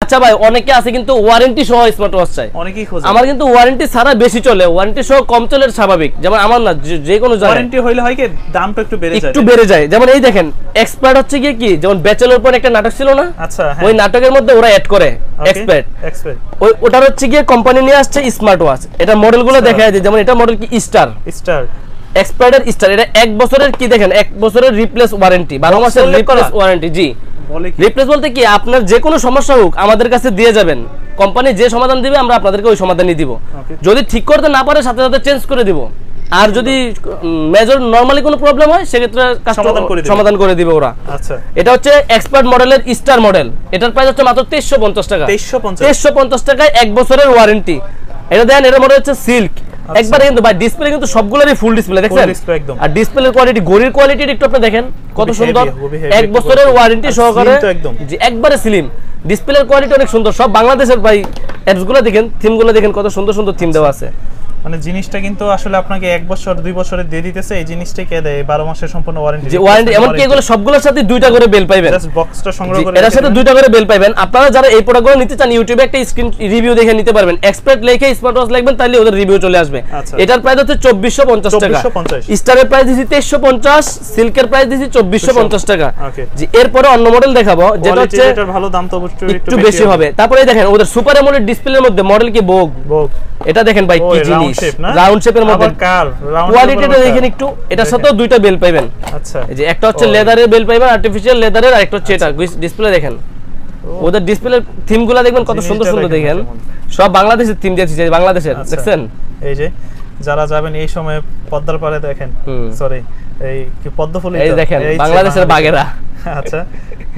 আচ্ছা ভাই অনেকে আছে কিন্তু ওয়ারেন্টি সহ স্মার্ট ওয়াচ চাই, অনেকেই খোঁজে। আমার কিন্তু ওয়ারেন্টি ছাড়া বেশি চলে, ওয়ারেন্টি সহ কম চলে স্বাভাবিক। যেমন আমার না যে কোনো ওয়ারেন্টি হইলে হয় কি দামটা একটু বেড়ে যায়। যেমন এই দেখেন এক্সপার্ট হচ্ছে কি যেমন ব্যাচেলর পর একটা নাটক ছিল না, আচ্ছা ওই নাটকের মধ্যে ওরা অ্যাড করে এক্সপার্ট, ওই ওটার হচ্ছে কি কোম্পানি নিয়ে আসছে স্মার্ট ওয়াচ। এটা মডেলগুলো দেখায় দিই, যেমন এটা মডেল কি স্টার এক্সপার্টের স্টার, এটা 1 বছরের কি দেখেন 1 বছরের রিপ্লেস ওয়ারেন্টি, 12 মাসের রিপ্লেস ওয়ারেন্টি। জি রিপ্লেস বলতে কি আপনার যে কোনো সমস্যা হোক আমাদের কাছে দিয়ে যাবেন, কোম্পানি যে সমাধান দিবে আমরা আপনাদেরকে ওই সমাধানই দিব। যদি ঠিক করতে না পারে সাথে সাথে চেঞ্জ করে দিব, আর যদি মেজর নরমালি কোনো প্রবলেম হয় সেক্ষেত্রে সমাধান করে দিবে ওরা। আচ্ছা এটা হচ্ছে এক্সপার্ট মডেলের স্টার মডেল, এটার প্রাইস হচ্ছে মাত্র 2350 টাকা। 2350 টাকায় 1 বছরের ওয়ারেন্টি। এটা দেন এর মডেল হচ্ছে সিল্ক, একবারে কিন্তু ভাই ডিসপ্লে কিন্তু সবগুলোরই ফুল ডিসপ্লে দেখছেন, আর ডিসপ্লের কোয়ালিটি ঘড়ির কোয়ালিটি একটু আপনি দেখেন কত সুন্দর, 1 বছরের ওয়ারেন্টি সহকারে, জি একবারে স্লিম, ডিসপ্লের কোয়ালিটি অনেক সুন্দর। সব বাংলাদেশের ভাই অ্যাপসগুলো দেখেন, থিমগুলো দেখেন কত সুন্দর সুন্দর থিম দেওয়া আছে। মানে জিনিসটা কিন্তু আসলে আপনাকে 1 বছর 2 বছরে দিয়ে দিতেছে, এই জিনিসটাই কে দেয় 12 মাসের সম্পূর্ণ ওয়ারেন্টি। যে ওয়ারেন্টি এমন কি এগুলো সবগুলোর সাথে 2টা করে বেল পাবেন, জাস্ট বক্সটা সংগ্রহ করে এর সাথে 2টা করে বেল পাবেন। আপনারা যারা এই প্রোডাক্টগুলো নিতে চান ইউটিউবে একটা স্ক্রিন রিভিউ দেখে নিতে পারবেন, এক্সপার্ট লিখে স্মার্ট ওয়াচ লিখবেন তাহলে ওদের রিভিউ চলে আসবে। এটার প্রাইস হচ্ছে 2450 টাকা, স্টারের প্রাইস দিছি 2350, সিল্কের প্রাইস দিছি 2450 টাকা। জি এরপরে অন্য মডেল দেখাবো যেটা হচ্ছে এটার ভালো দাম তো অবশ্যই একটু বেশি হবে। তারপরে দেখেন ওদের সুপার অ্যামোলেড ডিসপ্লের মধ্যে মডেল কি বোগ, এটা দেখেন ভাই কি জিনিস, রাউন্ড শেপের মধ্যে কোয়ালিটিটা দেখেন একটু, এটার সাথেও 2টা বেল পাবেন। আচ্ছা এই যে একটা হচ্ছে লেদারের বেল পাবেন, আর্টিফিশিয়াল লেদারের, আর একটা হচ্ছে এটা ডিসপ্লে দেখেন, ওদের ডিসপ্লের থিমগুলো দেখবেন কত সুন্দর সুন্দর, দেখেন সব বাংলাদেশের থিম দিয়েছে, বাংলাদেশের দেখছেন। এই যে যারা যাবেন এই সময় পদ্মার পাড়ে দেখেন, সরি এই কি পদ্মফুল, এই দেখেন বাংলাদেশের বাগেরা। আচ্ছা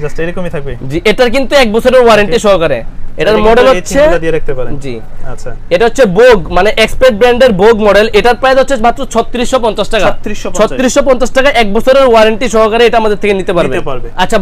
জাস্ট এরকমই থাকবে। জি এটার কিন্তু 1 বছরের ওয়ারেন্টি সহকারে, এটার মডেল হচ্ছে দিয়ে রাখতে পারেন। জি আচ্ছা এটা হচ্ছে বোগ মানে এক্সপার্ট ব্র্যান্ডের বোগ মডেল, এটার প্রাইস হচ্ছে মাত্র 3650 টাকা। 3650 টাকা 1 বছরের ওয়ারেন্টি সহকারে এটা আমাদের থেকে নিতে পারবে। আচ্ছা